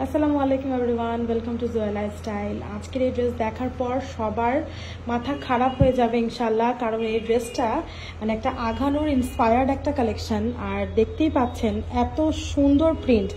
আসসালামু আলাইকুম everyone, welcome to Jewel lifestyle. আজকের এই ড্রেস দেখার পর সবার মাথা খারাপ হয়ে যাবে ইনশাল্লাহ, কারণ এই ড্রেসটা মানে একটা আঘানোর ইন্সপায়ার্ড একটা কালেকশন। আর দেখতেই পাচ্ছেন এত সুন্দর প্রিন্ট,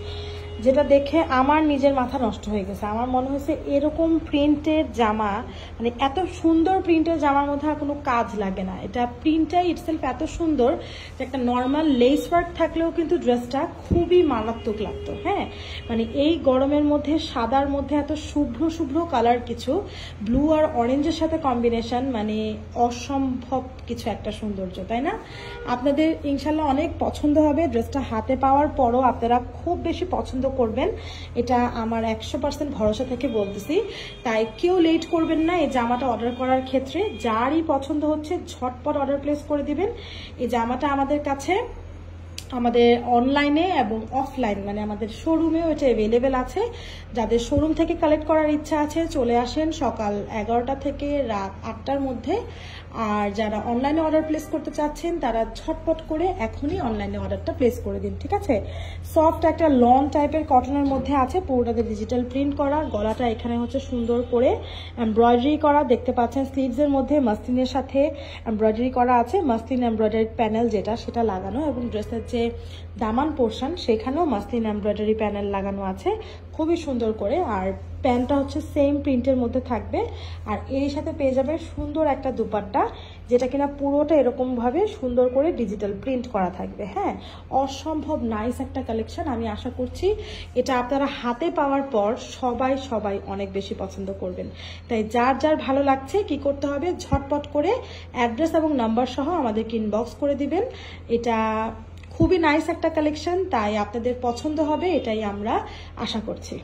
যেটা দেখে আমার নিজের মাথা নষ্ট হয়ে গেছে। আমার মনে হয়েছে এরকম প্রিন্টের জামা, মানে এত সুন্দর প্রিন্টের জামার মধ্যে আর কোনো কাজ লাগে না। এটা প্রিন্টটাই ইটসেলফ এত সুন্দর যে একটা নর্মাল লেস ওয়ার্ক থাকলেও কিন্তু ড্রেসটা খুবই মারাত্মক লাগতো। হ্যাঁ, মানে এই গরমের মধ্যে সাদার মধ্যে এত শুভ্র শুভ্র কালার, কিছু ব্লু আর অরেঞ্জের সাথে কম্বিনেশন, মানে অসম্ভব কিছু একটা সৌন্দর্য, তাই না? আপনাদের ইনশাল্লাহ অনেক পছন্দ হবে। ড্রেসটা হাতে পাওয়ার পরও আপনারা খুব বেশি পছন্দ করবেন, এটা আমার 100% ভরসা থেকে বলতেছি। তাই কেউ লেট করবেন না এই জামাটা অর্ডার করার ক্ষেত্রে। যারই পছন্দ হচ্ছে ঝটপট অর্ডার প্লেস করে দিবেন। এই জামাটা আমাদের কাছে আমাদের অনলাইনে এবং অফলাইন মানে আমাদের শোরুমেও এটা অ্যাভেলেবেল আছে। যাদের শোরুম থেকে কালেক্ট করার ইচ্ছা আছে চলে আসেন সকাল 11টা থেকে রাত 8টার মধ্যে। আর যারা অনলাইনে অর্ডার প্লেস করতে চাচ্ছেন তারা ঝটপট করে এখনই অনলাইনে অর্ডারটা প্লেস করে দিন, ঠিক আছে? সফট একটা লং টাইপের কটনের মধ্যে আছে, পুরোটাতে ডিজিটাল প্রিন্ট করা। গলাটা এখানে হচ্ছে সুন্দর করে এমব্রয়ডারি করা, দেখতে পাচ্ছেন। স্লিভসের মধ্যে মাসলিনের সাথে এমব্রয়ডারি করা আছে, মাসলিন এমব্রয়ডারি প্যানেল যেটা সেটা লাগানো, এবং ড্রেসের যে দামান পোর্শন সেখানেও মাসলিন এমব্রয়ডারি প্যানেল লাগানো আছে খুবই সুন্দর করে। আর প্যান্টটা হচ্ছে সেম প্রিন্টের মধ্যে থাকবে। আর এর সাথে পেয়ে যাবে সুন্দর একটা দুপাট্টা, যেটা কিনা পুরোটা এরকম ভাবে সুন্দর করে ডিজিটাল প্রিন্ট করা থাকবে। হ্যাঁ, অসম্ভব নাইস একটা কালেকশন। আমি আশা করছি এটা আপনারা হাতে পাওয়ার পর সবাই সবাই অনেক বেশি পছন্দ করবেন। তাই যার যার ভালো লাগছে কি করতে হবে, ঝটপট করে অ্যাড্রেস এবং নাম্বার সহ আমাদেরকে ইনবক্স করে দিবেন। এটা খুবই নাইস একটা কালেকশন, তাই আপনাদের পছন্দ হবে এটাই আমরা আশা করছি।